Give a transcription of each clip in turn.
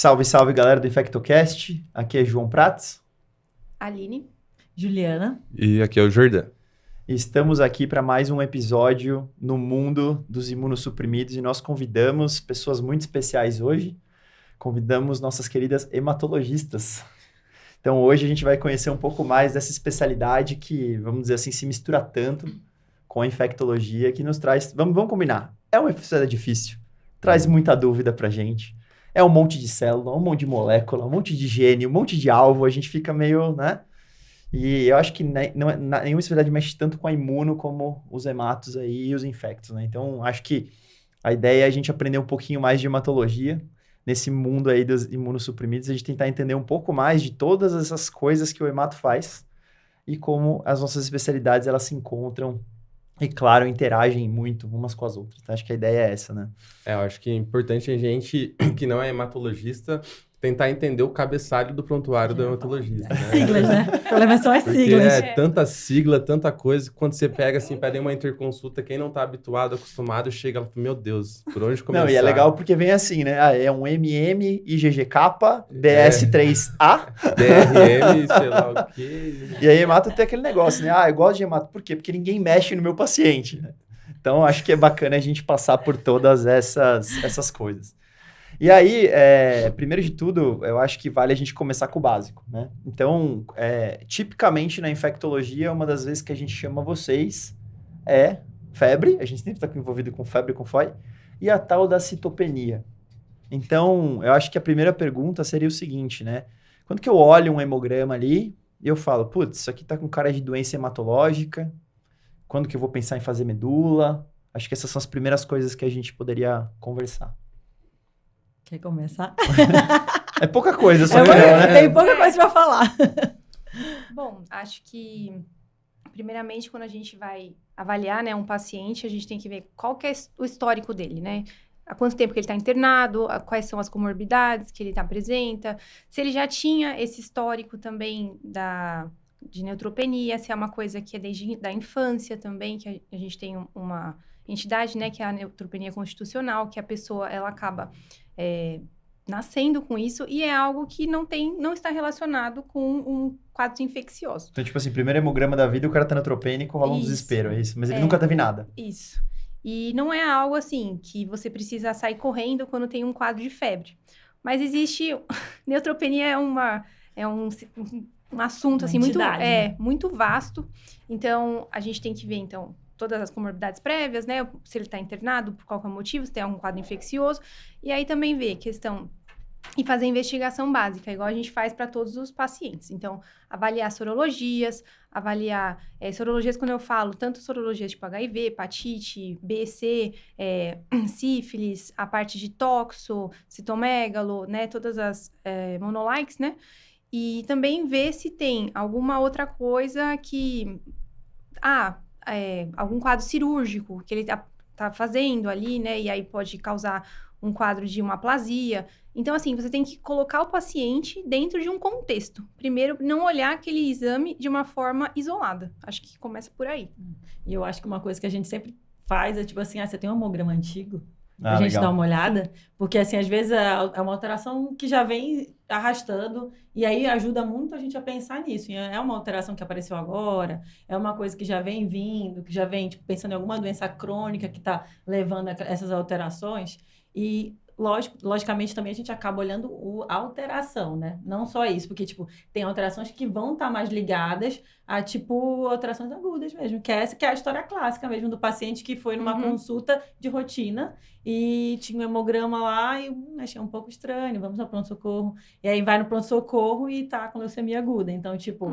Salve, salve, galera do InfectoCast. Aqui é João Prats. Aline. Juliana. E aqui é o Jordan. E estamos aqui para mais um episódio no mundo dos imunossuprimidos e nós convidamos pessoas muito especiais hoje. Convidamos nossas queridas hematologistas. Então hoje a gente vai conhecer um pouco mais dessa especialidade que, vamos dizer assim, se mistura tanto com a infectologia, que nos traz... Vamos combinar. É uma especialidade difícil. Traz muita dúvida pra gente. É um monte de célula, um monte de molécula, um monte de gene, um monte de alvo. A gente fica meio, né? E eu acho que nenhuma especialidade mexe tanto com a imuno como os hematos aí e os infectos, né? Então, acho que a ideia é a gente aprender um pouquinho mais de hematologia nesse mundo aí dos imunossuprimidos, a gente tentar entender um pouco mais de todas essas coisas que o hemato faz e como as nossas especialidades, elas se encontram e, claro, interagem muito umas com as outras. Então, acho que a ideia é essa, né? Eu acho que é importante a gente, que não é hematologista, tentar entender o cabeçalho do prontuário do hematologista, né? Siglas, né? O problema são as Porque siglas. é tanta sigla, tanta coisa, quando você pega assim, pede uma interconsulta, quem não tá habituado, acostumado, chega e fala, meu Deus, por onde começar? Não, e é legal porque vem assim, né? Ah, é um MM, IgGK, DS3A. DRM, sei lá o quê. E aí, hemato tem aquele negócio, né? Ah, eu gosto de hemato. Por quê? Porque ninguém mexe no meu paciente, né? Então, acho que é bacana a gente passar por todas essas coisas. E aí, primeiro de tudo, eu acho que vale a gente começar com o básico, né? Então, tipicamente na infectologia, uma das vezes que a gente chama vocês é febre, a gente sempre está envolvido com febre, com FOI, e a tal da citopenia. Então, eu acho que a primeira pergunta seria o seguinte, né? Quando que eu olho um hemograma ali, eu falo, putz, isso aqui tá com cara de doença hematológica, quando que eu vou pensar em fazer medula? Acho que essas são as primeiras coisas que a gente poderia conversar. Quer começar? É pouca coisa, só melhor, né? Tem pouca coisa pra falar. Bom, acho que, primeiramente, quando a gente vai avaliar, né, um paciente, a gente tem que ver qual que é o histórico dele, né? Há quanto tempo que ele está internado, quais são as comorbidades que ele apresenta, se ele já tinha esse histórico também de neutropenia, se é uma coisa que é desde a infância também, que a gente tem uma entidade, né, que é a neutropenia constitucional, que a pessoa, ela acaba nascendo com isso, e é algo que não está relacionado com um quadro infeccioso. Então, tipo assim, primeiro hemograma da vida, o cara tá neutropênico, rola um desespero, é isso? Mas ele nunca teve nada. Isso. E não é algo assim que você precisa sair correndo quando tem um quadro de febre. Mas existe... Neutropenia é um assunto assim, muito vasto. Então, a gente tem que ver, então, todas as comorbidades prévias, né? Se ele está internado, por qualquer motivo, se tem algum quadro infeccioso. E aí também ver questão... E fazer investigação básica, igual a gente faz para todos os pacientes. Então, avaliar sorologias, sorologias quando eu falo, tanto sorologias tipo HIV, hepatite, B, C, sífilis, a parte de toxo, citomegalo, né, todas as monolikes, né? E também ver se tem alguma outra coisa que... algum quadro cirúrgico que ele tá fazendo ali, né? E aí pode causar um quadro de uma aplasia. Então, assim, você tem que colocar o paciente dentro de um contexto. Primeiro, não olhar aquele exame de uma forma isolada. Acho que começa por aí. E eu acho que uma coisa que a gente sempre faz é, tipo assim, você tem um hemograma antigo? A gente legal. dá uma olhada? Porque, assim, às vezes é uma alteração que já vem arrastando, e aí ajuda muito a gente a pensar nisso. É uma alteração que apareceu agora, é uma coisa que já vem vindo, que já vem, tipo, pensando em alguma doença crônica que está levando a essas alterações. E, logicamente, também a gente acaba olhando a alteração, né? Não só isso, porque, tipo, tem alterações que vão estar mais ligadas a, tipo, alterações agudas mesmo, que é a história clássica mesmo do paciente que foi numa consulta de rotina e tinha um hemograma lá e achei um pouco estranho, vamos ao pronto-socorro. E aí vai no pronto-socorro e tá com leucemia aguda. Então, tipo,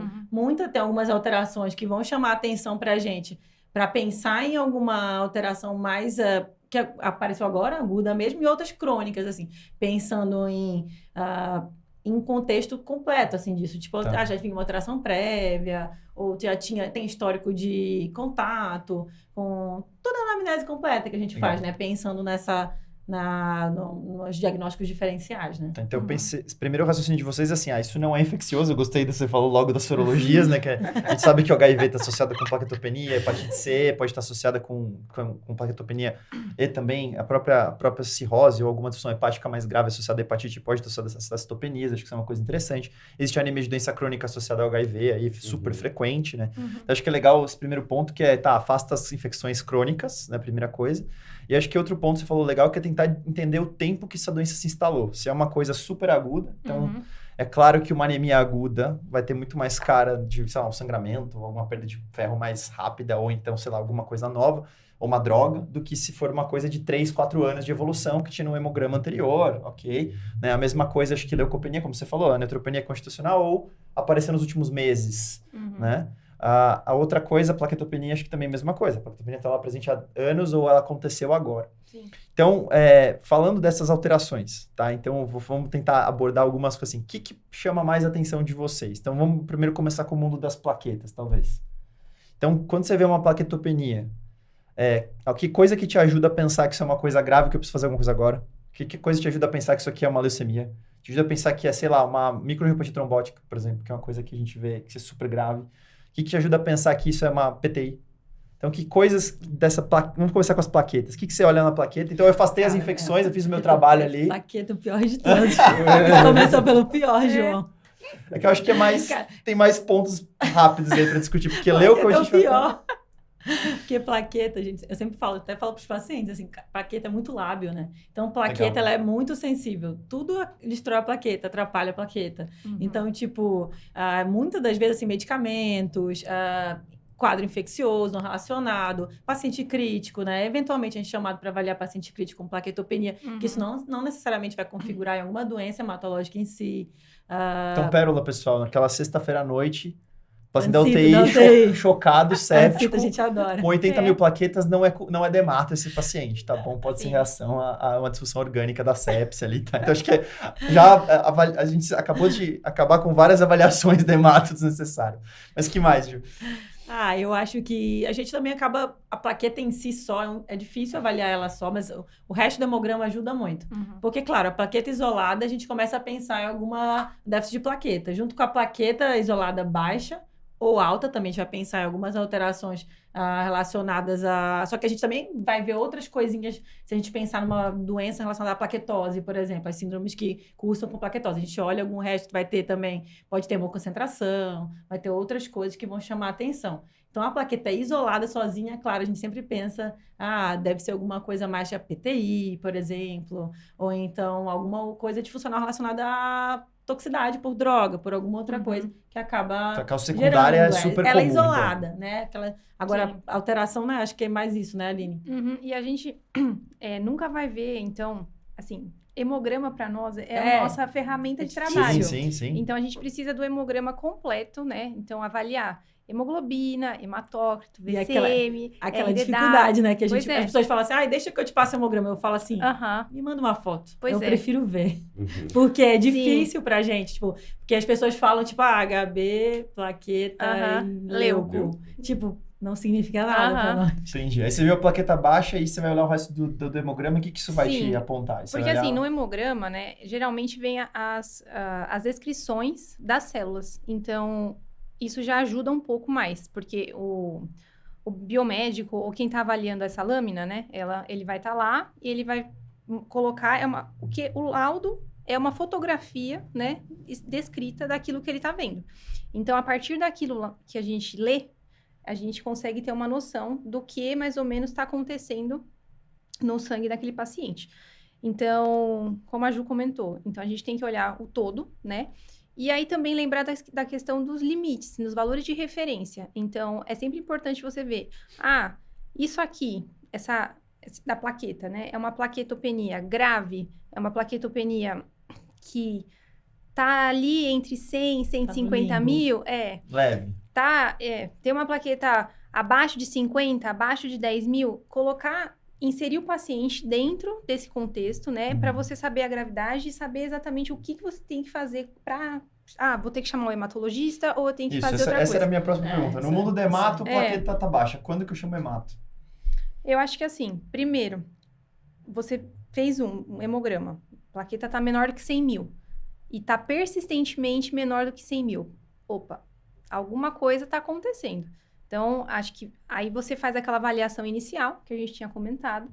tem algumas alterações que vão chamar a atenção pra gente, para pensar em alguma alteração mais... que apareceu agora, aguda mesmo, e outras crônicas, assim, pensando em contexto completo, assim, disso. Tipo, já tinha uma alteração prévia, ou tem histórico de contato, com toda a anamnese completa que a gente faz, né? Pensando nos diagnósticos diferenciais, né? Então, eu pensei, primeiro o raciocínio de vocês é assim, isso não é infeccioso, eu gostei do que você falou logo das sorologias, né, que a gente sabe que o HIV está associado com plaquetopenia, hepatite C pode estar associada com plaquetopenia e também a própria cirrose ou alguma disfunção hepática mais grave associada à hepatite pode estar associada a citopenias, acho que isso é uma coisa interessante. Existe a anemia de doença crônica associada ao HIV, aí super frequente, né? Então, acho que é legal esse primeiro ponto, que é, afasta as infecções crônicas, né, primeira coisa. E acho que outro ponto que você falou legal que é tentar entender o tempo que essa doença se instalou. Se é uma coisa super aguda, então é claro que uma anemia aguda vai ter muito mais cara de, sei lá, um sangramento, alguma perda de ferro mais rápida, ou então, sei lá, alguma coisa nova, ou uma droga, do que se for uma coisa de 3, 4 anos de evolução que tinha no hemograma anterior, ok? Né? A mesma coisa, acho que leucopenia, como você falou, a neutropenia constitucional ou apareceu nos últimos meses, né? A outra coisa, a plaquetopenia, acho que também é a mesma coisa. A plaquetopenia está lá presente há anos ou ela aconteceu agora. Sim. Então, falando dessas alterações, tá? Então, vamos tentar abordar algumas coisas assim. O que chama mais a atenção de vocês? Então, vamos primeiro começar com o mundo das plaquetas, talvez. Então, quando você vê uma plaquetopenia, que coisa que te ajuda a pensar que isso é uma coisa grave, que eu preciso fazer alguma coisa agora? Que coisa te ajuda a pensar que isso aqui é uma leucemia? Te ajuda a pensar que é, sei lá, uma microangiopatite trombótica, por exemplo, que é uma coisa que a gente vê que é super grave. O que te ajuda a pensar que isso é uma PTI? Então, que coisas dessa plaqueta... Vamos começar com as plaquetas. O que você olha na plaqueta? Então, eu afastei as infecções, eu fiz o meu trabalho ali. Plaqueta, o pior de todos. Começou pelo pior, João. É que eu acho que tem mais pontos rápidos aí pra discutir, porque leuco a gente vai... pior. Porque plaqueta, gente, eu sempre falo, até falo pros pacientes, assim, plaqueta é muito lábil, né? Então, plaqueta, ela é muito sensível. Tudo destrói a plaqueta, atrapalha a plaqueta. Então, tipo, muitas das vezes, assim, medicamentos, quadro infeccioso não relacionado, paciente crítico, né? Eventualmente, a gente é chamado para avaliar paciente crítico com plaquetopenia, que isso não necessariamente vai configurar em alguma doença hematológica em si. Então, pérola, pessoal, naquela sexta-feira à noite... Paciente da UTI, chocado, séptico, a gente adora. com 80 mil plaquetas, não é dermato esse paciente, tá bom? Pode ser reação a uma disfunção orgânica da sepse ali, tá? Então, acho que a gente acabou de acabar com várias avaliações dermato desnecessárias. Mas que mais, Ju? Eu acho que a gente também acaba... A plaqueta em si só, é difícil avaliar ela só, mas o resto do hemograma ajuda muito. Porque, claro, a plaqueta isolada, a gente começa a pensar em alguma déficit de plaqueta. Junto com a plaqueta isolada baixa, ou alta, também a gente vai pensar em algumas alterações relacionadas a... Só que a gente também vai ver outras coisinhas, se a gente pensar numa doença relacionada à plaquetose, por exemplo, as síndromes que cursam com plaquetose. A gente olha algum resto, vai ter também, pode ter boa concentração, vai ter outras coisas que vão chamar a atenção. Então, a plaqueta isolada sozinha, claro, a gente sempre pensa, deve ser alguma coisa mais de PTI, por exemplo, ou então alguma coisa disfuncional relacionada a toxicidade por droga, por alguma outra coisa que acaba a causa secundária é super comum. Ela é isolada, então. Né? Agora, Sim. a alteração, né? Acho que é mais isso, né, Aline? E a gente nunca vai ver, então, assim, hemograma para nós é a nossa ferramenta de trabalho. Sim. Então, a gente precisa do hemograma completo, né? Então, avaliar hemoglobina, hematócrito, VCM, aquela dificuldade, né? Que as pessoas falam assim, deixa que eu te passe o hemograma. Eu falo assim, me manda uma foto. Eu prefiro ver. Porque é difícil pra gente, tipo, porque as pessoas falam, tipo, HB, plaqueta e leuco. Tipo, não significa nada pra nós. Entendi. Aí você viu a plaqueta baixa e você vai olhar o resto do hemograma, o que isso vai te apontar? Porque assim, no hemograma, né, geralmente vem as descrições das células. Então, isso já ajuda um pouco mais, porque o biomédico, ou quem está avaliando essa lâmina, né, ele vai estar lá e ele vai colocar, o laudo é uma fotografia, né, descrita daquilo que ele está vendo. Então, a partir daquilo que a gente lê, a gente consegue ter uma noção do que mais ou menos está acontecendo no sangue daquele paciente. Então, como a Ju comentou, então a gente tem que olhar o todo, né? E aí também lembrar da questão dos limites, nos valores de referência. Então, é sempre importante você ver, isso aqui, da plaqueta, né? É uma plaquetopenia grave, é uma plaquetopenia que tá ali entre 100 e 150 mil. Leve. Tem uma plaqueta abaixo de 50, abaixo de 10 mil, inserir o paciente dentro desse contexto, né? Para você saber a gravidade e saber exatamente o que você tem que fazer para... vou ter que chamar o hematologista ou eu tenho que fazer outra coisa. Essa era a minha próxima pergunta. No mundo do hemato, a plaqueta tá baixa. Quando que eu chamo hemato? Eu acho que assim, primeiro, você fez um hemograma, a plaqueta tá menor do que 100 mil e tá persistentemente menor do que 100 mil. Opa, alguma coisa tá acontecendo. Então, acho que aí você faz aquela avaliação inicial que a gente tinha comentado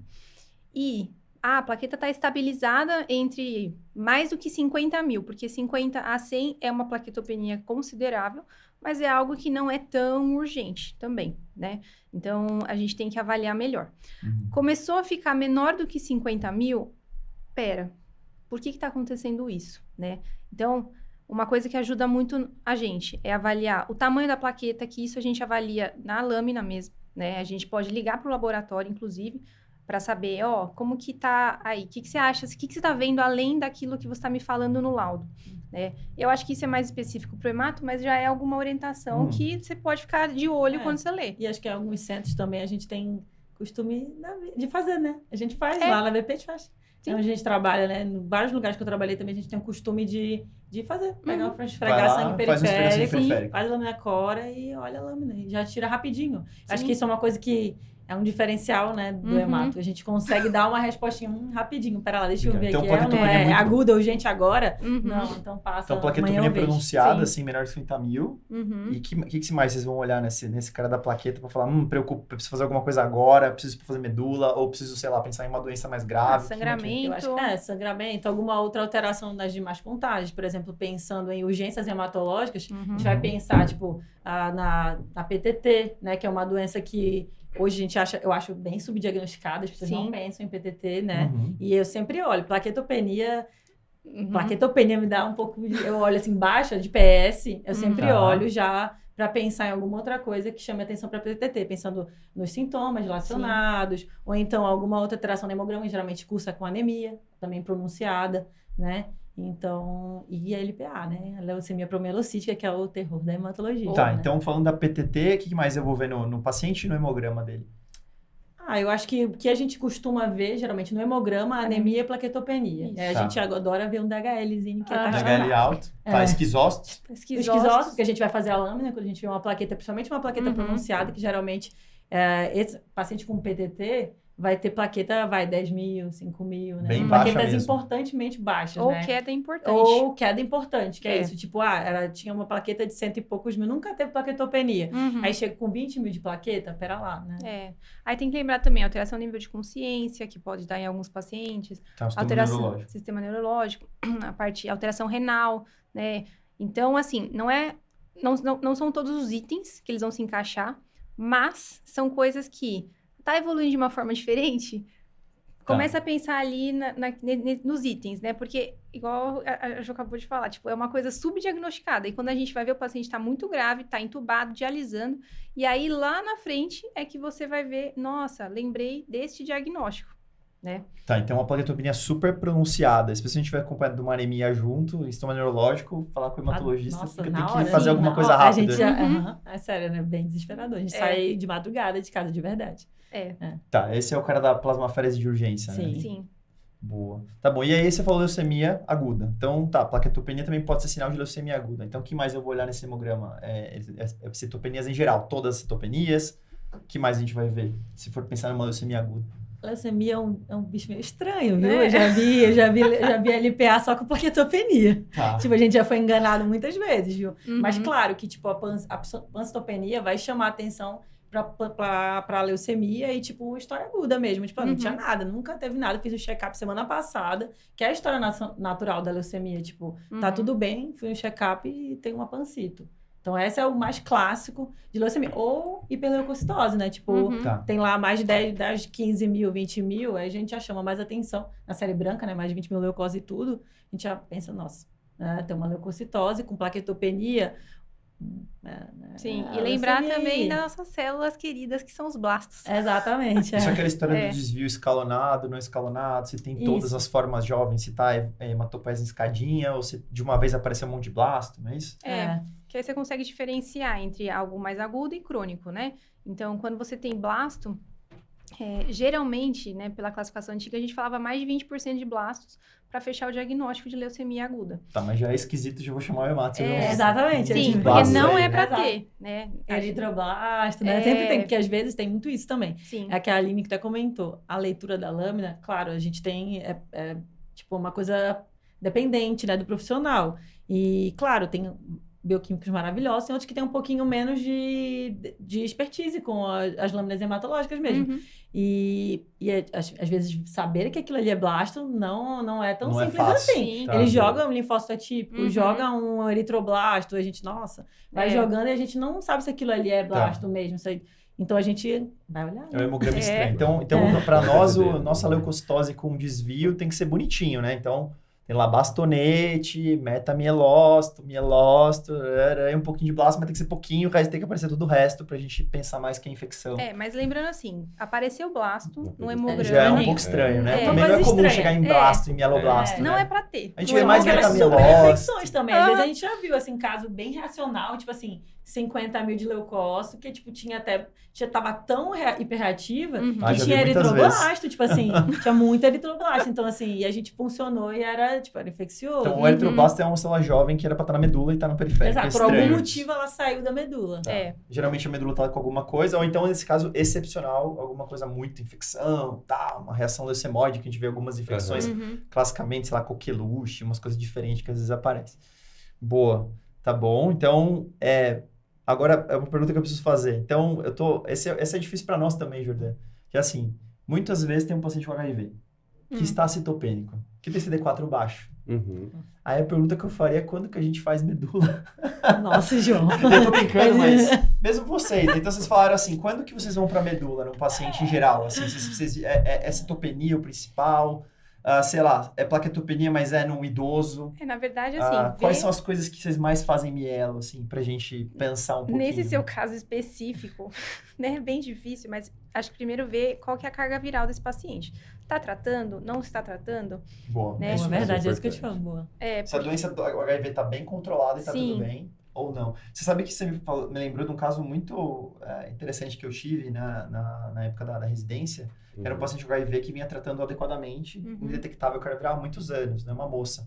e a plaqueta está estabilizada entre mais do que 50 mil, porque 50 a 100 é uma plaquetopenia considerável, mas é algo que não é tão urgente também, né? Então, a gente tem que avaliar melhor. Começou a ficar menor do que 50 mil, por que está acontecendo isso, né? Então, uma coisa que ajuda muito a gente é avaliar o tamanho da plaqueta, que isso a gente avalia na lâmina mesmo, né? A gente pode ligar para o laboratório, inclusive, para saber, como que tá aí, o que você acha, o que você tá vendo além daquilo que você está me falando no laudo, né? Eu acho que isso é mais específico para o hemato, mas já é alguma orientação que você pode ficar de olho quando você lê. E acho que em alguns centros também a gente tem costume de fazer, né? A gente faz, lá na VP a gente faz. Então a gente trabalha, né? Em vários lugares que eu trabalhei também a gente tem o costume de fazer. Pegar uma esfregar sangue periférico, faz a lâmina cora e olha a lâmina. E já tira rapidinho. Acho que isso é uma coisa que é um diferencial, né, do hemato. A gente consegue dar uma respostinha rapidinho. Pera lá, deixa eu ver aqui. É aguda, urgente agora? Não, então passa. Então, plaquetopenia pronunciada, assim, menor de 50 mil. E o que mais vocês vão olhar nesse cara da plaqueta pra falar, preocupa, preciso fazer alguma coisa agora, preciso fazer medula, ou preciso, sei lá, pensar em uma doença mais grave? Sangramento. Eu acho que sangramento, alguma outra alteração nas demais contagens. Por exemplo, pensando em urgências hematológicas, a gente vai pensar, tipo, na PTT, né, que é uma doença que hoje eu acho bem subdiagnosticada, as pessoas não pensam em PTT, né? E eu sempre olho, plaquetopenia me dá um pouco eu olho assim, baixa de PS, eu sempre olho já para pensar em alguma outra coisa que chame atenção para PTT, pensando nos sintomas relacionados, ou então alguma outra alteração no hemograma, geralmente cursa com anemia, também pronunciada, né? Então, e a LPA, né? A leucemia promielocítica, que é o terror da hematologia. Tá, né? então falando da PTT, o que mais eu vou ver no paciente e no hemograma dele? Eu acho que o que a gente costuma ver, geralmente, no hemograma, anemia e plaquetopenia. A gente adora ver um DHLzinho que é taxado. DHL alto, esquizóstomo. Esquizóstomo, porque a gente vai fazer a lâmina, quando a gente vê uma plaqueta, principalmente uma plaqueta pronunciada, que geralmente, esse paciente com PTT vai ter plaqueta, 10 mil, 5 mil, né? Bem baixa plaquetas mesmo. importantemente baixas, Ou né? queda importante. Ou queda importante, que é isso. Tipo, ela tinha uma plaqueta de 100 e poucos mil, nunca teve plaquetopenia. Aí chega com 20 mil de plaqueta, pera lá, né? Aí tem que lembrar também, alteração no nível de consciência, que pode dar em alguns pacientes. Alteração do sistema neurológico, alteração renal, né? Então, assim, não são todos os itens que eles vão se encaixar, mas são coisas que tá evoluindo de uma forma diferente, começa a pensar ali nos itens, né? Porque, igual a Jo acabou de falar, tipo, é uma coisa subdiagnosticada. E quando a gente vai ver o paciente tá muito grave, tá entubado, dialisando, e aí lá na frente é que você vai ver, nossa, lembrei deste diagnóstico, né? Tá, então uma plaquetopenia super pronunciada, especialmente se a gente vai acompanhando de uma anemia junto, sistema neurológico, falar com o hematologista, porque tem que fazer alguma coisa rápida. É sério, né? Bem desesperador. A gente sai de madrugada de casa, de verdade. Tá, esse é o cara da plasmaférese de urgência, né? Sim. Boa. Tá bom, e aí você falou leucemia aguda. Então, plaquetopenia também pode ser sinal de leucemia aguda. Então, o que mais eu vou olhar nesse hemograma? Citopenias em geral, todas as citopenias. O que mais a gente vai ver, se for pensar numa leucemia aguda? Leucemia é um bicho meio estranho, viu? Eu já vi LPA só com plaquetopenia. Tipo, a gente já foi enganado muitas vezes, viu? Mas claro que, tipo, a pancitopenia vai chamar atenção pra leucemia e, tipo, história aguda mesmo. Tipo, não tinha nada, nunca teve nada. Fiz um check-up semana passada, que é a história natural da leucemia. Tipo, tá tudo bem, fui um check-up e tem uma pancito. Então, esse é o mais clássico de leucemia. Ou hiperleucocitose, né? Tipo, tem lá mais de 10, 15 mil, 20 mil, aí a gente já chama mais atenção. Na série branca, né? Mais de 20 mil leucose e tudo. A gente já pensa, nossa, né? Tem uma leucocitose com plaquetopenia. Sim, e lembrar também das nossas células queridas, que são os blastos. Exatamente. Isso é aquela história do desvio escalonado, não escalonado, se tem todas as formas jovens, se tá hematopoese em escadinha, ou se de uma vez aparece um monte de blasto, não é isso? Que aí você consegue diferenciar entre algo mais agudo e crônico, né? Então, quando você tem blasto, Geralmente, né, pela classificação antiga, a gente falava mais de 20% de blastos para fechar o diagnóstico de leucemia aguda. Tá, mas já é esquisito, já vou chamar o Hemato. Exatamente. Sim, porque blastos não aí, é para né? ter, né? Eritroblasto, né? Sempre tem, porque às vezes tem muito isso também. Sim. É que a Aline que até comentou. A leitura da lâmina, claro, a gente tem, tipo, uma coisa dependente, né, do profissional. E, claro, tem bioquímicos maravilhosos, tem outros que têm um pouquinho menos de expertise com as lâminas hematológicas mesmo. Uhum. E às vezes saber que aquilo ali é blasto não é tão Não é simples fácil. assim. Sim. Tá. Eles jogam um linfócito atípico, Uhum. jogam um eritroblasto, a gente, nossa, vai jogando e a gente não sabe se aquilo ali é blasto mesmo. Isso aí. Então a gente vai olhar. É um hemograma estranho. Então para nós, nossa leucocitose com desvio tem que ser bonitinho, né? Então, tem lá bastonete, metamielócito, mielócito, um pouquinho de blasto, mas tem que ser pouquinho, o resto tem que aparecer todo o resto pra gente pensar mais que é infecção. Mas lembrando assim, apareceu blasto no hemograma. Já é um pouco estranho, né? É. Também não é comum chegar em blasto, em mieloblasto, Não né? é pra ter. A gente vê mais aquelas metamielócito. infecções também. Às vezes a gente já viu, assim, caso bem reacional, tipo assim, 50 mil de leucócito, que, tipo, já tava tão hiperreativa que já tinha vi muitas eritroblasto, tipo assim, tinha muito eritroblasto. Então, assim, e a gente funcionou e era infeccioso. Então, o eritroblasto é uma célula jovem que era pra estar na medula e tá no periférico. Exato, É por algum estranho. motivo ela saiu da medula. Tá. Geralmente a medula tá com alguma coisa, ou então, nesse caso, excepcional, alguma coisa muito infecção, uma reação leucemóide, que a gente vê algumas infecções, classicamente, sei lá, coqueluche, umas coisas diferentes que às vezes aparecem. Boa, tá bom. Então, agora é uma pergunta que eu preciso fazer. Então, esse é difícil para nós também, Jordana. Que assim, muitas vezes tem um paciente com HIV que está citopênico, que tem CD4 baixo. Aí a pergunta que eu faria é quando que a gente faz medula? Nossa, João. Eu tô brincando, mas mesmo vocês. Então vocês falaram assim, quando que vocês vão pra medula num paciente em geral? Assim, é citopenia o principal? Sei lá, é plaquetopenia, mas é num idoso? Na verdade, assim... Quais são as coisas que vocês mais fazem mielo, assim, pra gente pensar um pouquinho? Nesse seu caso específico, né, é bem difícil, mas acho que primeiro ver qual que é a carga viral desse paciente. Está tratando? Não está tratando? Boa. Né? É verdade, é isso que eu te falo, boa. Se a doença do HIV está bem controlada e está tudo bem, ou não. Você sabe que você me lembrou de um caso muito interessante que eu tive na época da residência. Era um paciente com HIV que vinha tratando adequadamente, indetectável carga viral há muitos anos, né? Uma moça.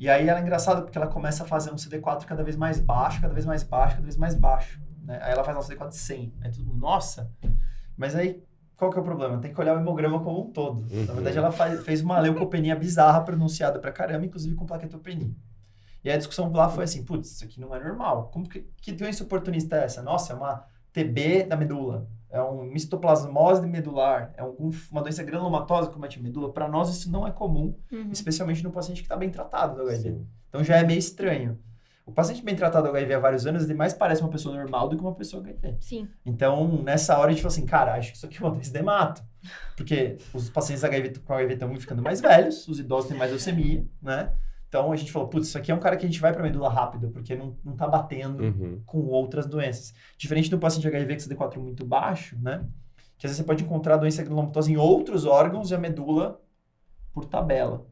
E aí ela é engraçada porque ela começa a fazer um CD4 cada vez mais baixo, cada vez mais baixo, cada vez mais baixo. Né? Aí ela faz um CD4 de 100. Aí todo mundo, nossa! Mas aí, qual que é o problema? Tem que olhar o hemograma como um todo. Na verdade, ela fez uma leucopenia bizarra pronunciada pra caramba, inclusive com plaquetopenia. E a discussão lá foi assim, putz, isso aqui não é normal. Que doença oportunista é essa? Nossa, é uma TB da medula. É um mistoplasmose medular. É uma doença granulomatosa que comete a medula. Para nós, isso não é comum, especialmente no paciente que está bem tratado do HIV. Sim. Então, já é meio estranho. O paciente bem tratado do HIV há vários anos, ele mais parece uma pessoa normal do que uma pessoa HIV. Sim. Então, nessa hora, a gente falou assim, cara, acho que isso aqui é uma doença de hemato. Porque os pacientes com HIV estão ficando mais velhos, os idosos têm mais leucemia, né? Então, a gente falou, putz, isso aqui é um cara que a gente vai pra medula rápido, porque não tá batendo com outras doenças. Diferente do paciente HIV com CD4 muito baixo, né? Que às vezes você pode encontrar a doença granulomatose em outros órgãos e a medula por tabela.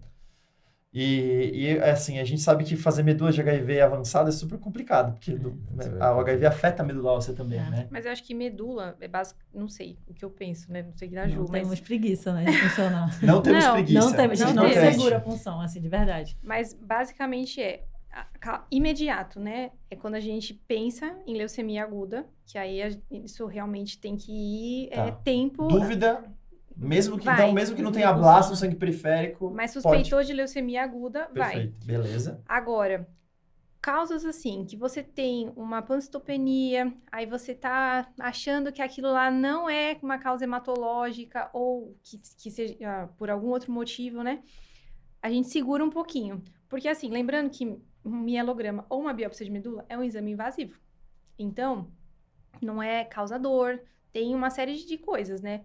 E assim, a gente sabe que fazer medula de HIV avançada é super complicado, porque o HIV afeta a medula óssea também, né? Mas eu acho que medula é básico, não sei o que eu penso, né? Não sei o que da Ju, mas... temos preguiça, né, de funcionar. Não temos preguiça. Não temos, a gente não segura a função, assim, de verdade. Mas basicamente imediato, né? É quando a gente pensa em leucemia aguda, que aí isso realmente tem que ir tempo... Dúvida... Mesmo que não tenha blasto no sangue periférico... Mas suspeitou de leucemia aguda, Perfeito. vai. Beleza. Agora, causas assim, que você tem uma pancitopenia, aí você tá achando que aquilo lá não é uma causa hematológica ou que seja por algum outro motivo, né? A gente segura um pouquinho. Porque assim, lembrando que um mielograma ou uma biópsia de medula é um exame invasivo. Então, não é causador, tem uma série de coisas, né?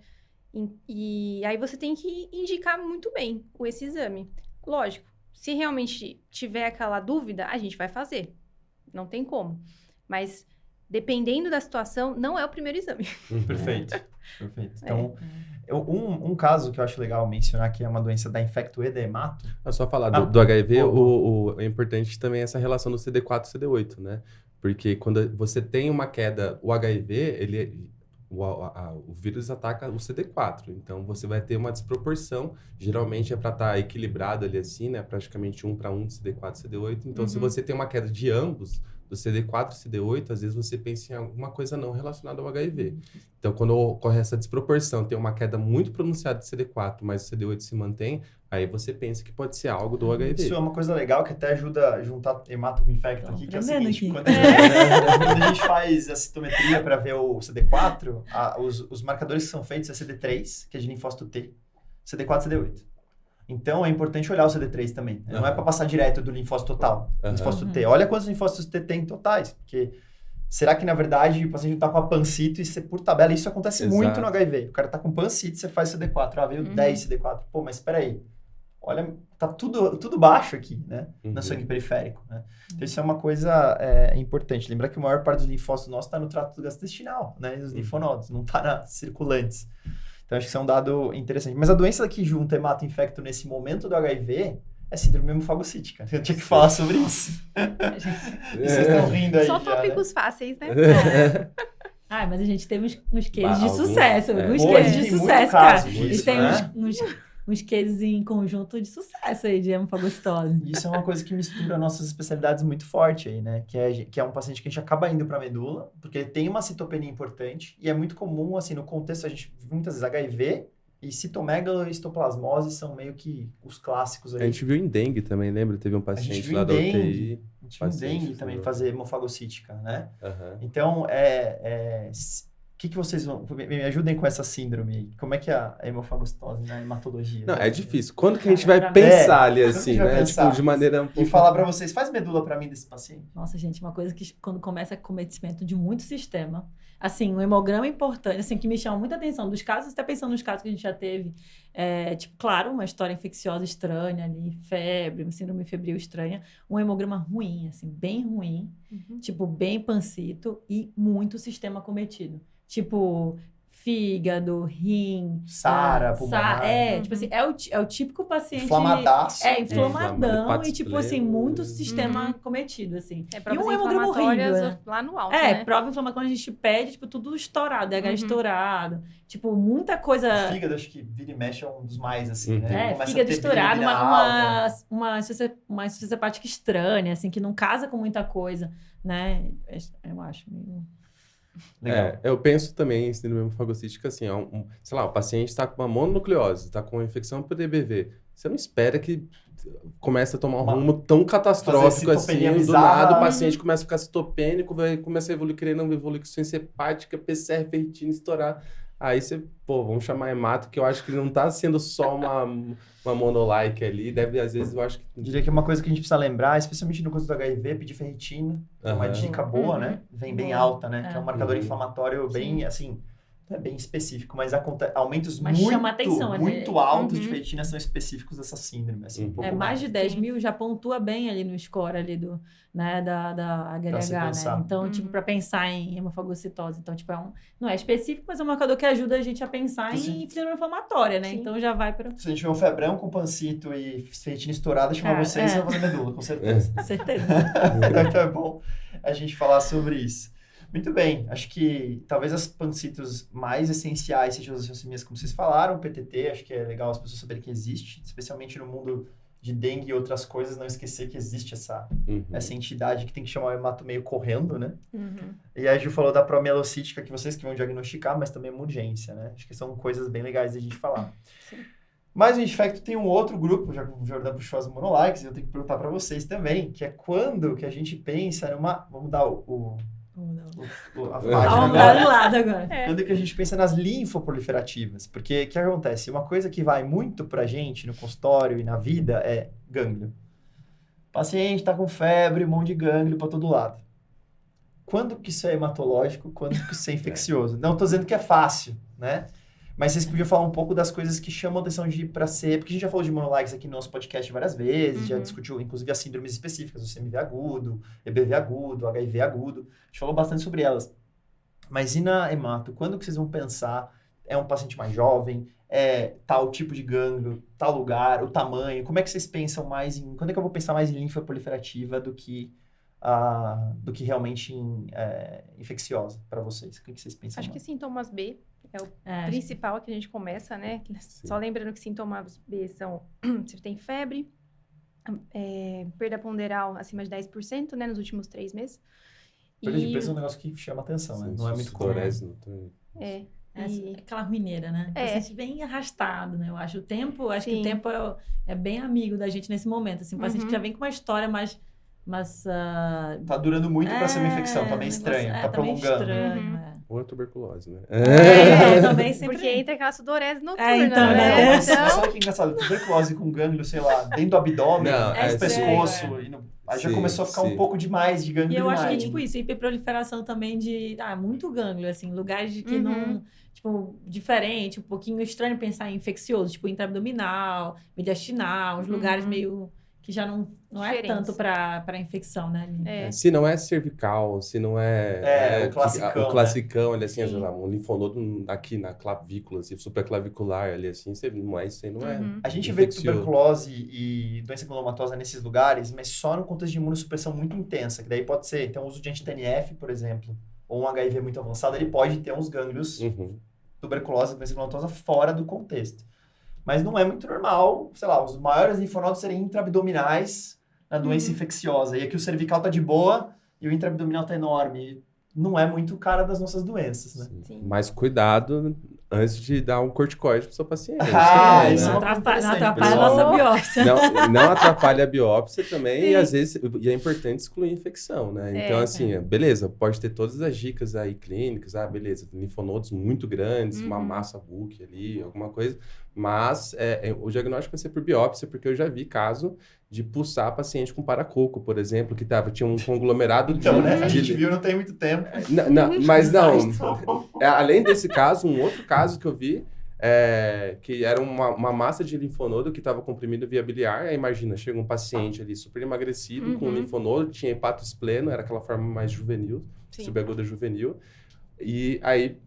E aí você tem que indicar muito bem esse exame. Lógico, se realmente tiver aquela dúvida, a gente vai fazer. Não tem como. Mas, dependendo da situação, não é o primeiro exame. Perfeito. Então, um caso que eu acho legal mencionar, que é uma doença da infectoedemato... É só falar do HIV, é importante também essa relação do CD4 e CD8, né? Porque quando você tem uma queda, o HIV, o vírus ataca o CD4, então você vai ter uma desproporção, geralmente é para estar equilibrado ali assim, né, praticamente 1:1 de CD4 e CD8, então se você tem uma queda de ambos, do CD4 e CD8, às vezes você pensa em alguma coisa não relacionada ao HIV. Então, quando ocorre essa desproporção, tem uma queda muito pronunciada de CD4, mas o CD8 se mantém, aí você pensa que pode ser algo do HIV. Isso é uma coisa legal que até ajuda a juntar hemato com infecto aqui, que é o seguinte, quando a gente faz a citometria para ver o CD4, os marcadores que são feitos é CD3, que é de linfócito T, CD4 e CD8. Então, é importante olhar o CD3 também. Não é para passar direto do linfócito total, linfócito T. Olha quantos linfócitos T tem totais, porque será que, na verdade, o paciente está com a pancito e você, por tabela, isso acontece muito no HIV. O cara está com pancito, você faz CD4, veio 10 CD4. Pô, mas espera aí. Olha, tá tudo baixo aqui, né? No sangue periférico, né? Então, isso é uma coisa importante. Lembrar que a maior parte dos linfócitos nossos está no trato gastrointestinal, né? Nos linfonodos, não está nas circulantes. Então, acho que isso é um dado interessante. Mas a doença que junta hemato-infecto nesse momento do HIV é síndrome hemofagocítica. Eu tinha que falar sobre isso. Vocês estão rindo aí. Só tópicos fáceis, né? Mas a gente teve uns cases de sucesso. Alguns Pô, cases de sucesso, cara. Disso, a gente tem uns cases em conjunto de sucesso aí de hemofagocitose. Isso é uma coisa que mistura nossas especialidades muito forte aí, né? Que é um paciente que a gente acaba indo para a medula, porque ele tem uma citopenia importante, e é muito comum, assim, no contexto, a gente muitas vezes HIV e citomegalo e histoplasmose são meio que os clássicos aí. A gente viu em dengue também, lembra? Teve um paciente lá da UTI. A gente viu em dengue também fazer hemofagocítica, né? Então, o que vocês vão... Me ajudem com essa síndrome. Como é que é a hemofagocitose na hematologia? Não, é difícil. Quando que a gente vai pensar ali assim, né? Tipo, de maneira um pouco... E falar pra vocês, faz medula pra mim desse paciente. Nossa, gente, uma coisa que quando começa cometimento de muito sistema, assim, um hemograma importante, assim, que me chama muita atenção dos casos, até pensando nos casos que a gente já teve, tipo, claro, uma história infecciosa estranha ali, febre, uma síndrome febril estranha, um hemograma ruim, assim, bem ruim, tipo, bem pancito e muito sistema cometido. Tipo, fígado, rim... Sara, pulmonar. Tipo assim, é o típico paciente... Inflamadaço. Inflamadão e, tipo assim, muito sistema cometido, assim. E um hemograma horrível. Lá no alto, né? Prova inflamatória, quando a gente pede, tipo, tudo estourado, DH estourado. Tipo, muita coisa... O fígado, acho que vira e mexe é um dos mais, assim, né? Fígado estourado, uma insuficiência hepática estranha, assim, que não casa com muita coisa, né? Eu acho meio... Legal. Eu penso também em síndrome hemofagocítica assim, sei lá, o paciente está com uma mononucleose, está com uma infecção por EBV. Você não espera que comece a tomar um rumo tão catastrófico assim, do nada o paciente começa a ficar citopênico, começa a evoluir, querendo evoluir com insuficiência hepática, PCR, ferritina, estourar. Aí você, vamos chamar hemato, que eu acho que não está sendo só uma monolike ali, às vezes eu acho que... Eu diria que é uma coisa que a gente precisa lembrar, especialmente no caso do HIV, pedir ferritina, é uma dica boa, né? Vem bem alta, né? Que é um marcador inflamatório bem, assim, não é bem específico, mas aumentos muito altos de ferritina são específicos dessa síndrome, assim, um pouco mais de 10 mil já pontua bem ali no score ali da HLH, né? Então, tipo, para pensar em hemofagocitose. Então, tipo, não é específico, mas é um marcador que ajuda a gente a pensar em síndrome inflamatória, né? Sim. Então, já vai para... Se a gente vê um febrão com pancito e ferritina estourada, chamar vocês e vai fazer medula, com certeza. Com certeza. Então, é bom a gente falar sobre isso. Muito bem, acho que talvez as pancitos mais essenciais sejam as leucemias, como vocês falaram, PTT, acho que é legal as pessoas saberem que existe, especialmente no mundo de dengue e outras coisas, não esquecer que existe essa entidade que tem que chamar o hemato meio correndo, né? E a Ju falou da promielocítica, que vocês que vão diagnosticar, mas também é uma urgência, né? Acho que são coisas bem legais de a gente falar. Sim. Mas o infecto tem um outro grupo, já que o Jordan puxou as monolikes, eu tenho que perguntar para vocês também, que é quando que a gente pensa numa... Vamos dar a página agora. Quando que a gente pensa nas linfoproliferativas? Porque o que acontece? Uma coisa que vai muito pra gente no consultório e na vida é gânglio. O paciente tá com febre, um monte de gânglio pra todo lado. Quando que isso é hematológico? Quando que isso é infeccioso? Não tô dizendo que é fácil, né? Mas vocês podiam falar um pouco das coisas que chamam a atenção para ser... Porque a gente já falou de monolikes aqui no nosso podcast várias vezes, já discutiu, inclusive, as síndromes específicas, o CMV agudo, EBV agudo, HIV agudo. A gente falou bastante sobre elas. Mas e na hemato? Quando que vocês vão pensar? É um paciente mais jovem? É tal tipo de gânglio? Tal lugar? O tamanho? Como é que vocês pensam mais em... Quando é que eu vou pensar mais em linfa proliferativa do que do que realmente infecciosa para vocês. O que vocês pensam? Acho que sintomas B é o principal que a gente começa, né? Sim. Só lembrando que sintomas B são, você tem febre, perda ponderal acima de 10%, né, nos últimos 3 meses. Perda de peso é um negócio que chama atenção, né? Não é muito comum. Aquela ruineira, né? O paciente bem arrastado, né? Eu acho o tempo, que o tempo é bem amigo da gente nesse momento, assim, o paciente que já vem com uma história mais tá durando muito para ser uma infecção, tá meio estranho, tá prolongando. Ou é tuberculose, né? Também sempre. Porque entra aquela sudorese noturna, então, né? Mas sabe que engraçado? Tuberculose com gânglio, sei lá, dentro do abdômen, no pescoço. Aí já começou a ficar um pouco demais de gânglio. E eu acho que, tipo, isso, hiperproliferação também de muito gânglio, assim, lugares de que não, tipo, diferente, um pouquinho estranho pensar em infeccioso, tipo, intraabdominal, mediastinal, uns lugares meio que já não é tanto para infecção, né? Se não é cervical, se não é... o classicão, ali, assim, um linfonodo aqui na clavícula, assim, supraclavicular, ali, assim, não é isso aí, não é... A gente vê tuberculose e doença granulomatosa nesses lugares, mas só no contexto de imunossupressão muito intensa, que daí pode ser, então, o uso de anti-TNF, por exemplo, ou um HIV muito avançado, ele pode ter uns gânglios, tuberculose, doença granulomatosa, fora do contexto. Mas não é muito normal, sei lá, os maiores linfonodos serem intraabdominais na doença infecciosa. E aqui o cervical tá de boa e o intraabdominal tá enorme. Não é muito cara das nossas doenças, né? Sim. Mas cuidado antes de dar um corticoide pro seu paciente. Isso não atrapalha a nossa biópsia. Não atrapalha a biópsia também. E às vezes é importante excluir a infecção, né? Então, assim, beleza, pode ter todas as dicas aí clínicas. Beleza, linfonodos muito grandes, uma massa bulk ali, alguma coisa. Mas o diagnóstico vai ser por biópsia, porque eu já vi caso de pulsar paciente com paracoco, por exemplo, que tinha um conglomerado né? A gente viu não tem muito tempo. Mas não. Além desse caso, um outro caso que eu vi, que era uma massa de linfonodo que estava comprimido via biliar. Aí imagina, chega um paciente ali super emagrecido, com linfonodo, tinha hepatospleno, era aquela forma mais juvenil, subaguda juvenil. E aí,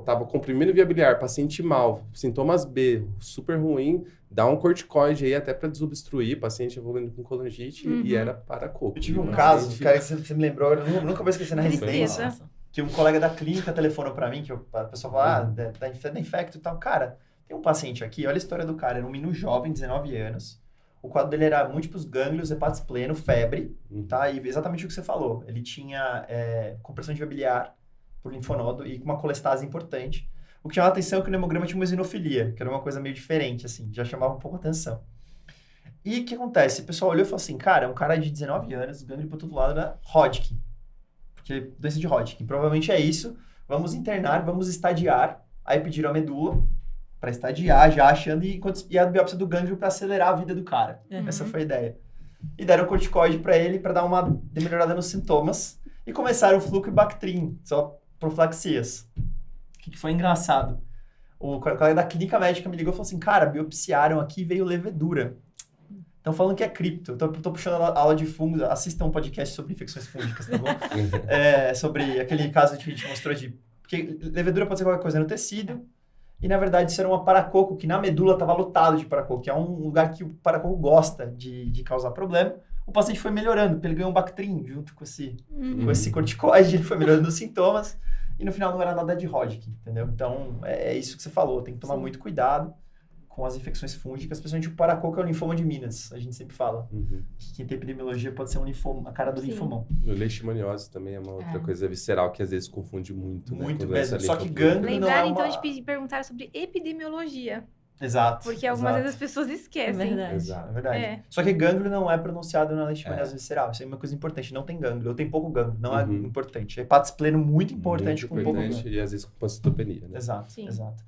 tava comprimindo via biliar, paciente mal, sintomas B, super ruim, dá um corticoide aí até para desobstruir, paciente evoluindo com colangite e era paracoco. Eu tive um caso, cara, que você me lembrou, eu nunca vou esquecer na residência, que um colega da clínica telefonou para mim, que a pessoa fala, da infecto e tal. Cara, tem um paciente aqui, olha a história do cara, era um menino jovem, 19 anos, o quadro dele era múltiplos gânglios, hepatospleno, febre, tá? E exatamente o que você falou, ele tinha compressão de via biliar por linfonodo e com uma colestase importante. O que chamava atenção é que o hemograma tinha uma eosinofilia, que era uma coisa meio diferente, assim, já chamava um pouco atenção. E o que acontece? O pessoal olhou e falou assim, cara, um cara de 19 anos, gânglio por todo lado, era Hodgkin. Porque doença de Hodgkin, provavelmente é isso. Vamos internar, vamos estadiar. Aí pediram a medula para estadiar, já achando, e a biópsia do gânglio para acelerar a vida do cara. Essa foi a ideia. E deram corticoide para ele para dar uma melhorada nos sintomas. E começaram o fluco e Bactrim, só profilaxias. O que foi engraçado? O colega da clínica médica me ligou e falou assim, cara, biopsiaram aqui e veio levedura. Estão falando que é cripto. Tô puxando a aula de fungos. Assistam um podcast sobre infecções fúngicas, tá bom? Sobre aquele caso que a gente mostrou de... Porque levedura pode ser qualquer coisa no tecido. E, na verdade, isso era uma paracoco, que na medula estava lotado de paracoco, que é um lugar que o paracoco gosta de causar problema. O paciente foi melhorando, porque ele ganhou um Bactrim junto com esse corticoide, ele foi melhorando os sintomas. E no final não era nada de Hodgkin, entendeu? Então, é isso que você falou. Tem que tomar muito cuidado com as infecções fúngicas, principalmente o paracoco é o linfoma de Minas. A gente sempre fala. Quem tem epidemiologia pode ser um linfoma, a cara do linfomão. Leishmaniose também é uma outra coisa visceral que às vezes confunde muito. Muito mesmo. Só que gânglio não é uma... então, de perguntar sobre epidemiologia. Exato. Porque algumas vezes as pessoas esquecem. É verdade. Exato, é verdade. Só que gânglio não é pronunciado na leishmaniose visceral. Isso é uma coisa importante. Não tem gânglio. Ou tem pouco gânglio. Não é importante. Hepatospleno muito importante com pouco gânglio. E às vezes com pancitopenia, né? Exato, exato.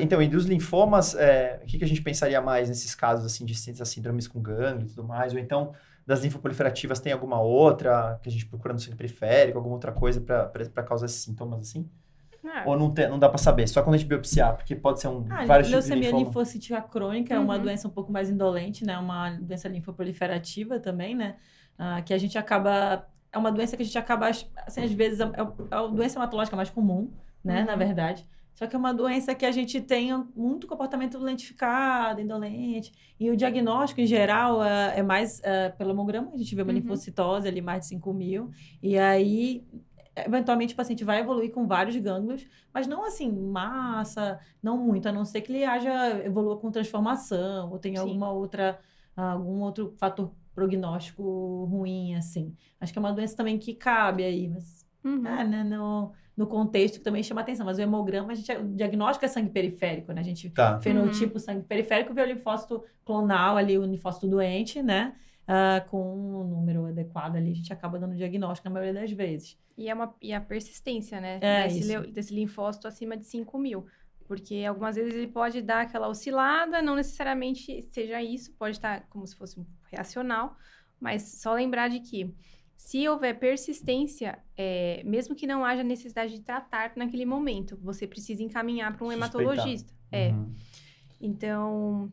Então, e dos linfomas, o que a gente pensaria mais nesses casos, assim, de síndromes com gânglio e tudo mais? Ou então, das linfoproliferativas, tem alguma outra que a gente procura no centro periférico, alguma outra coisa para causar esses sintomas, assim? Ou não dá para saber? Só quando a gente biopsiar, porque pode ser vários tipos de linfoma. Leucemia linfocítica crônica é uma doença um pouco mais indolente, né? Uma doença linfoproliferativa também, né? Que a gente acaba... É uma doença que a gente acaba... Assim, às vezes, é a doença hematológica mais comum, né? Na verdade. Só que é uma doença que a gente tem muito comportamento lentificado, indolente. E o diagnóstico, em geral, é mais pelo hemograma. A gente vê uma linfocitose ali, mais de 5.000. E aí, eventualmente, o paciente vai evoluir com vários gânglios. Mas não assim, massa, não muito. A não ser que ele evolua com transformação. Ou tenha algum outro fator prognóstico ruim, assim. Acho que é uma doença também que cabe aí. Mas, no contexto que também chama atenção, mas o hemograma, o diagnóstico é sangue periférico, né? A gente fenotipa o sangue periférico, vê o linfócito clonal ali, o linfócito doente, né? Com um número adequado ali, a gente acaba dando diagnóstico na maioria das vezes. E a persistência, né? Desse linfócito acima de 5.000. Porque algumas vezes ele pode dar aquela oscilada, não necessariamente seja isso, pode estar como se fosse um reacional, mas só lembrar de que se houver persistência, mesmo que não haja necessidade de tratar naquele momento, você precisa encaminhar para um hematologista. Então,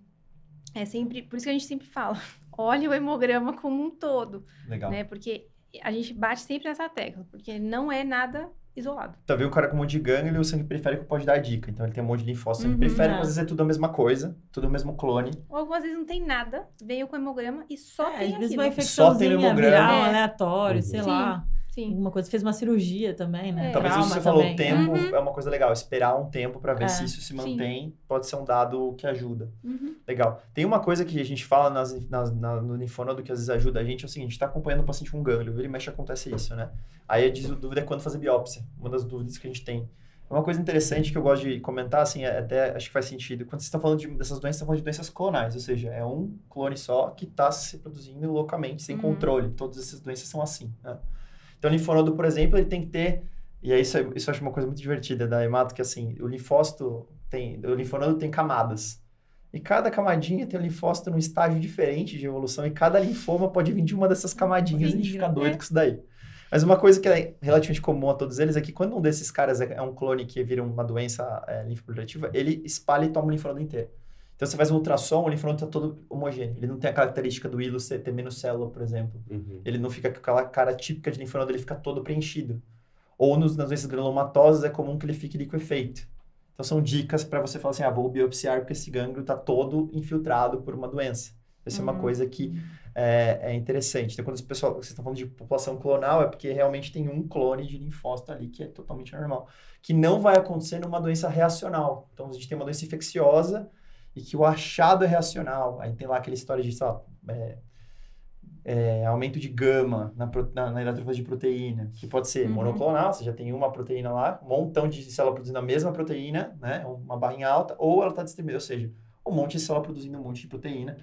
sempre, por isso que a gente sempre fala, olhe o hemograma como um todo. Legal. Né? Porque a gente bate sempre nessa tecla, porque não é nada isolado. Então, vem um cara com um monte de gânglio e o sangue periférico pode dar a dica. Então, ele tem um monte de linfócito. Sangue periférico, às vezes, é tudo a mesma coisa, tudo o mesmo clone. Ou algumas vezes não tem nada, veio com hemograma e só tem às vezes aquilo. uma infecçãozinha viral, aleatório, sei lá. Sim. Alguma coisa, fez uma cirurgia também, né? Talvez isso que você falou, o tempo é uma coisa legal. Esperar um tempo para ver se isso se mantém, pode ser um dado que ajuda. Legal. Tem uma coisa que a gente fala no linfonodo que às vezes ajuda a gente, é o seguinte, a gente tá acompanhando o paciente com gânglio, vira e mexe acontece isso, né? Aí a dúvida é quando fazer biópsia, uma das dúvidas que a gente tem. Uma coisa interessante que eu gosto de comentar, assim, até acho que faz sentido, quando vocês estão falando dessas doenças, estão falando de doenças clonais, ou seja, é um clone só que está se reproduzindo localmente, sem controle. Todas essas doenças são assim, né? Então, o linfonodo, por exemplo, ele tem que ter... E aí, isso eu acho uma coisa muito divertida da hemato, que assim, o linfonodo tem camadas. E cada camadinha tem um linfócito num estágio diferente de evolução, e cada linfoma pode vir de uma dessas camadinhas, e a gente fica doido com isso daí. Mas uma coisa que é relativamente comum a todos eles é que quando um desses caras é um clone que vira uma doença linfoproliferativa, ele espalha e toma o linfonodo inteiro. Então, você faz um ultrassom, o linfonodo está todo homogêneo. Ele não tem a característica do hilo ter menos célula, por exemplo. Ele não fica com aquela cara típica de linfonodo, ele fica todo preenchido. Ou nas doenças granulomatosas é comum que ele fique liquefeito. Então, são dicas para você falar assim, vou biopsiar porque esse gânglio está todo infiltrado por uma doença. Essa é uma coisa que é interessante. Então, quando vocês estão falando de população clonal, é porque realmente tem um clone de linfócito ali que é totalmente normal. Que não vai acontecer numa doença reacional. Então, a gente tem uma doença infecciosa e que o achado é reacional. Aí tem lá aquela história de, sei lá, aumento de gama na eletrofose de proteína, que pode ser monoclonal, você já tem uma proteína lá, um montão de célula produzindo a mesma proteína, né, uma barrinha alta, ou ela está distribuída, ou seja, um monte de célula produzindo um monte de proteína.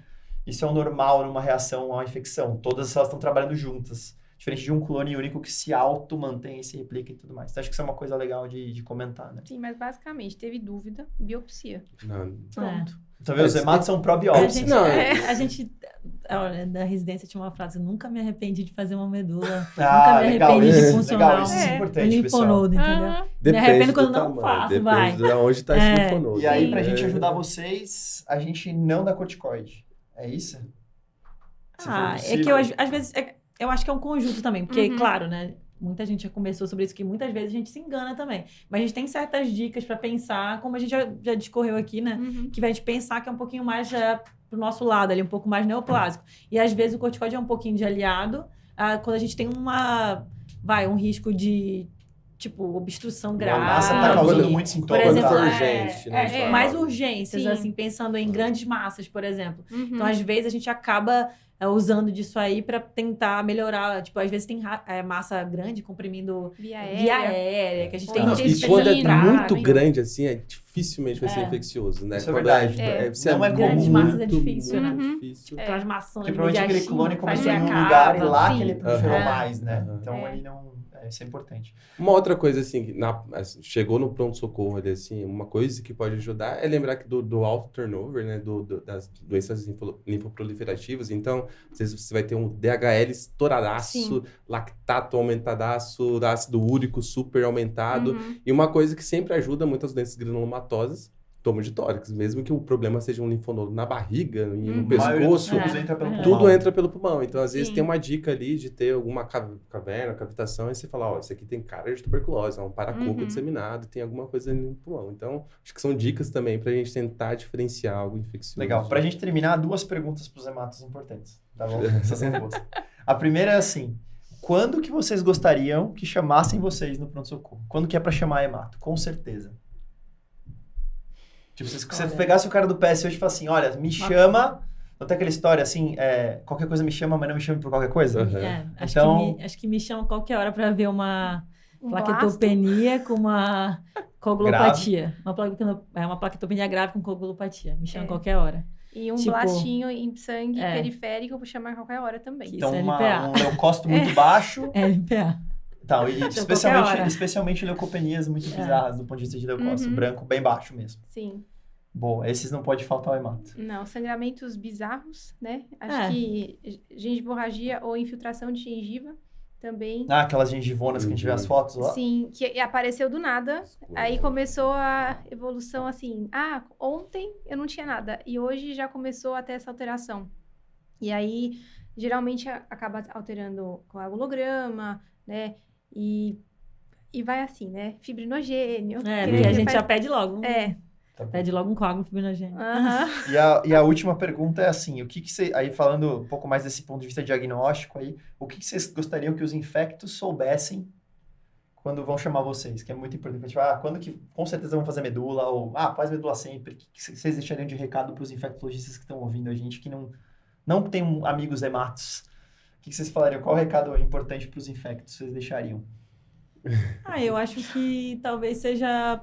Isso é o normal numa reação a uma infecção. Todas as células estão trabalhando juntas. Diferente de um clone único que se auto-mantém, se replica e tudo mais. Então, acho que isso é uma coisa legal de comentar, né? Sim, mas basicamente, teve dúvida, biopsia. Pronto. Então, os hematos são probiópsias. A gente, olha, da residência tinha uma frase, nunca me arrependi de fazer uma medula, nunca me arrependi de funcionar legal, isso é importante, linfonodo, entendeu? Depende me arrependo quando do não tamanho, faço, vai. Depende de onde está esse linfonodo. E aí, pra gente ajudar vocês, a gente não dá corticoide. É isso? É que eu, às vezes, eu acho que é um conjunto também, porque, claro, né, muita gente já conversou sobre isso, que muitas vezes a gente se engana também, mas a gente tem certas dicas para pensar, como a gente já discorreu aqui, né, que vai a gente pensar que é um pouquinho mais pro nosso lado ali, um pouco mais neoplásico, e às vezes o corticoide é um pouquinho de aliado, quando a gente tem um risco de tipo, obstrução grave. A massa tá causando muito sintoma. Por exemplo, urgente, né? Mais urgências, Sim. assim, pensando em grandes massas, por exemplo. Então, às vezes, a gente acaba usando disso aí para tentar melhorar. Tipo, às vezes tem massa grande comprimindo via aérea, que a gente tem E quando é muito grande, assim, dificilmente vai ser infeccioso, né? Isso é verdade. Não é grandes massas é difícil, né? Difícil. Tipo, aquelas maçãs. Porque provavelmente aquele clone começou em um lugar e lá que ele proliferou mais, né? Então, ali não... Isso é importante. Uma outra coisa, assim, que chegou no pronto-socorro, assim, uma coisa que pode ajudar é lembrar que do alto turnover, né, das doenças linfoproliferativas. Então, às vezes você vai ter um DHL estouradaço, lactato aumentadaço, ácido úrico super aumentado. E uma coisa que sempre ajuda muitas doenças granulomatosas tomo de tórax, mesmo que o problema seja um linfonodo na barriga e no pescoço, entra pelo pulmão. Tudo entra pelo pulmão. Então, às vezes, tem uma dica ali de ter alguma caverna, cavitação, e você fala, isso aqui tem cara de tuberculose, é um paracoco disseminado, tem alguma coisa ali no pulmão. Então, acho que são dicas também pra gente tentar diferenciar algo infeccioso. Legal. Pra gente terminar, 2 perguntas pros hematos importantes, tá bom? Essas são boas. A primeira é assim, quando que vocês gostariam que chamassem vocês no pronto-socorro? Quando que é pra chamar hemato? Com certeza. Tipo, se você pegasse o cara do PS hoje e falasse assim, olha, me chama... Não tem aquela história assim, qualquer coisa me chama, mas não me chame por qualquer coisa? Acho que me chama qualquer hora para ver uma plaquetopenia com uma coagulopatia. Uma plaquetopenia grave com coagulopatia. Me chama qualquer hora. E um blastinho em sangue periférico vou chamar a qualquer hora também. Então, um leucócito muito baixo... LPA. Tá, e especialmente leucopenias muito bizarras do ponto de vista de leucócito. Branco bem baixo mesmo. Sim. Boa, esses não pode faltar o hemato. Não, sangramentos bizarros, né? Acho que gengivorragia ou infiltração de gengiva também. Aquelas gengivonas que a gente vê as fotos lá? Sim, que apareceu do nada. Aí começou a evolução assim, ontem eu não tinha nada e hoje já começou a ter essa alteração. E aí, geralmente, acaba alterando o coagulograma, né? E vai assim, né? Fibrinogênio. Porque a gente já pede logo. Pede logo um coágulo fibrinogênio. E a última pergunta é assim, o que você... Aí falando um pouco mais desse ponto de vista diagnóstico aí, o que vocês gostariam que os infectos soubessem quando vão chamar vocês? Que é muito importante. Tipo, quando que... Com certeza vão fazer medula, ou... faz medula sempre. O que vocês deixariam de recado para os infectologistas que estão ouvindo a gente, que não tem amigos hematos? O que vocês falariam? Qual o recado importante para os infectos vocês deixariam? Eu acho que talvez seja...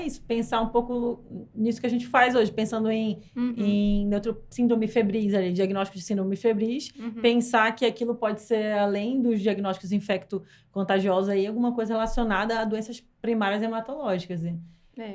isso, pensar um pouco nisso que a gente faz hoje, pensando em síndrome febris, diagnóstico de síndrome febris, pensar que aquilo pode ser, além dos diagnósticos infecto-contagiosos, alguma coisa relacionada a doenças primárias hematológicas,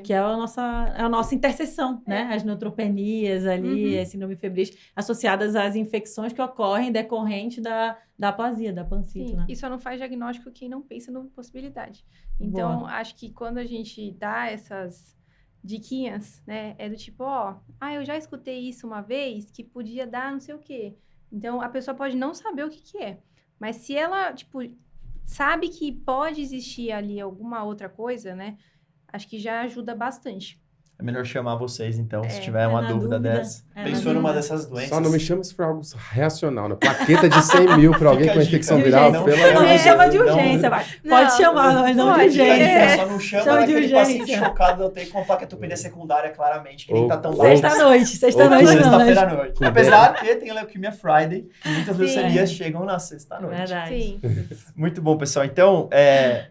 que é a nossa interseção, né? As neutropenias ali, a síndrome febris, associadas às infecções que ocorrem decorrente da aplasia, da pancito, né? E só não faz diagnóstico quem não pensa na possibilidade. Então, acho que quando a gente dá essas diquinhas, né? É do tipo, eu já escutei isso uma vez, que podia dar não sei o quê. Então, a pessoa pode não saber o que é. Mas se ela, sabe que pode existir ali alguma outra coisa, né? Acho que já ajuda bastante. É melhor chamar vocês, então, se tiver uma dúvida dessa. Pensou numa dessas doenças? Só não me chama se for algo reacional, né? Plaqueta de 100 mil para alguém com infecção viral. Não me chama de urgência, vai. Pode chamar, mas não de urgência. Só não chama aquele paciente chocado de ter com plaquetopenia secundária, claramente, que nem tá tão Sexta-noite não. Sexta-feira à noite. Apesar que tem a Leuquimia Friday, que muitas leucemias chegam na sexta-noite. Verdade. Sim. Muito bom, pessoal. Então,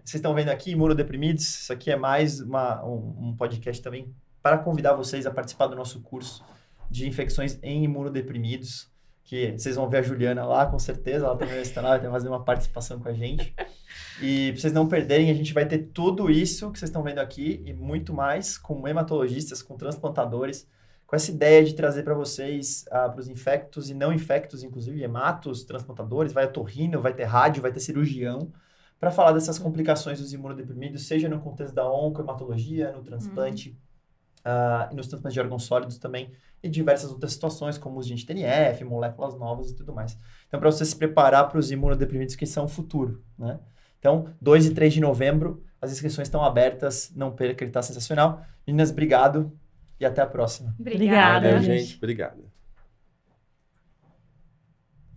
vocês estão vendo aqui, Imunodeprimidos, isso aqui é mais um podcast também para convidar vocês a participar do nosso curso de infecções em imunodeprimidos, que vocês vão ver a Juliana lá, com certeza, ela também vai estar lá, vai fazer uma participação com a gente. E para vocês não perderem, a gente vai ter tudo isso que vocês estão vendo aqui e muito mais com hematologistas, com transplantadores, com essa ideia de trazer para vocês, para os infectos e não infectos, inclusive hematos, transplantadores, vai otorrino, vai ter rádio, vai ter cirurgião, para falar dessas complicações dos imunodeprimidos, seja no contexto da oncohematologia, no transplante, e nos transplantes de órgãos sólidos também, e diversas outras situações, como os de TNF, moléculas novas e tudo mais. Então, para você se preparar para os imunodeprimidos que são o futuro, né? Então, 2 e 3 de novembro, as inscrições estão abertas, não perca, ele está sensacional. Meninas, obrigado e até a próxima. Obrigada, gente. Obrigado.